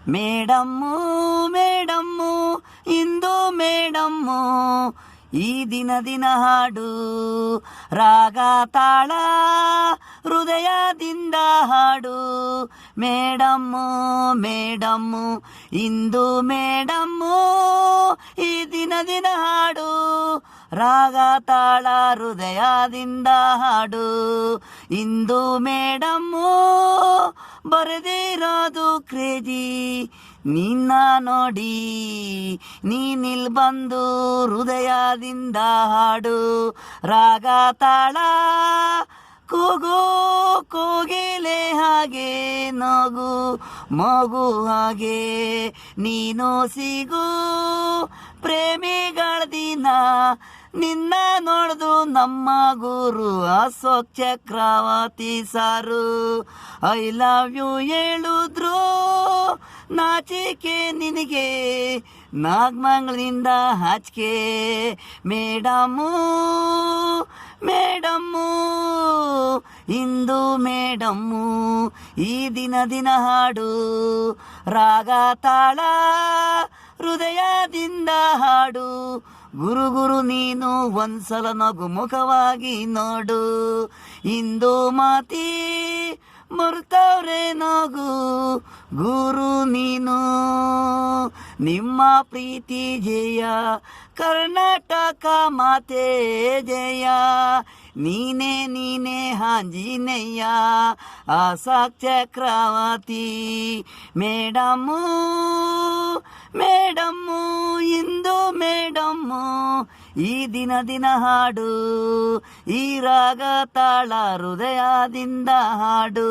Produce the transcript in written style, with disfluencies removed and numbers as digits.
Madam madam ಇಂದು madam ಈ ದಿನ ಹಾಡು ರಾಗ ತಾಳ ಹೃದಯದಿಂದ ಹಾಡು. ಮೇಡಮ್ಮು ಮೇಡಮ್ಮು ಇಂದು ಮೇಡಮ್ಮು ಈ ದಿನ ಹಾಡು ರಾಗ ತಾಳ ಹೃದಯದಿಂದ ಹಾಡು. ಇಂದು ಮೇಡಮ್ಮು ಬರೆದಿರೋದು ಕ್ರೇಜಿ ನಿನ್ನ ನೋಡಿ, ನೀನಿಲ್ ಬಂದು ಹೃದಯದಿಂದ ಹಾಡು ರಾಗ ತಾಳ ಕೂಗು ಕೋಗಿಲೆ ಹಾಗೆ ನಗು ಮಗು ಹಾಗೆ ನೀನು ಸಿಗು ಪ್ರೇಮಿಗಳ ದಿನ ನಿನ್ನ ನೋಡ್ದು ನಮ್ಮ ಗುರು ಅಶೋಕ್ ಚಕ್ರವರ್ತಿ ಸಾರು ಐ ಲವ್ ಯು ಹೇಳಿದ್ರು ನಾಚಿಕೆ ನಿನಗೆ ನಾಗಮಂಗಲಿಂದ ಹಾಚಿಕೆ. ಮೇಡಮ್ಮು ಮೇಡಮ್ಮು ಇಂದು ಮೇಡಮ್ಮು ಈ ದಿನ ಹಾಡು ರಾಗ ತಾಳ ಹೃದಯದಿಂದ ಹಾಡು. ಗುರು ಗುರು ನೀನು ಒಂದ್ಸಲ ನಗು ಮುಖವಾಗಿ ನೋಡು. ಇಂದು ಮಾತಿ ಮರ್ತವ್ರೆ ನಗು ಗುರು ನೀನು. ನಿಮ್ಮ ಪ್ರೀತಿ ಜಯ ಕರ್ನಾಟಕ ಮಾತೆ ಜಯ. ನೀನೇ ನೀನೇ ಆಂಜನೇಯ ಅಶೋಕ್ ಚಕ್ರವರ್ತಿ. ಮೇಡಮ್ಮು ಮೇಡಮ್ಮು ಇಂದು ಮೇಡಮ್ಮು ಈ ದಿನ ಹಾಡು ಈ ರಾಗ ತಾಳ ಹೃದಯದಿಂದ ಹಾಡು.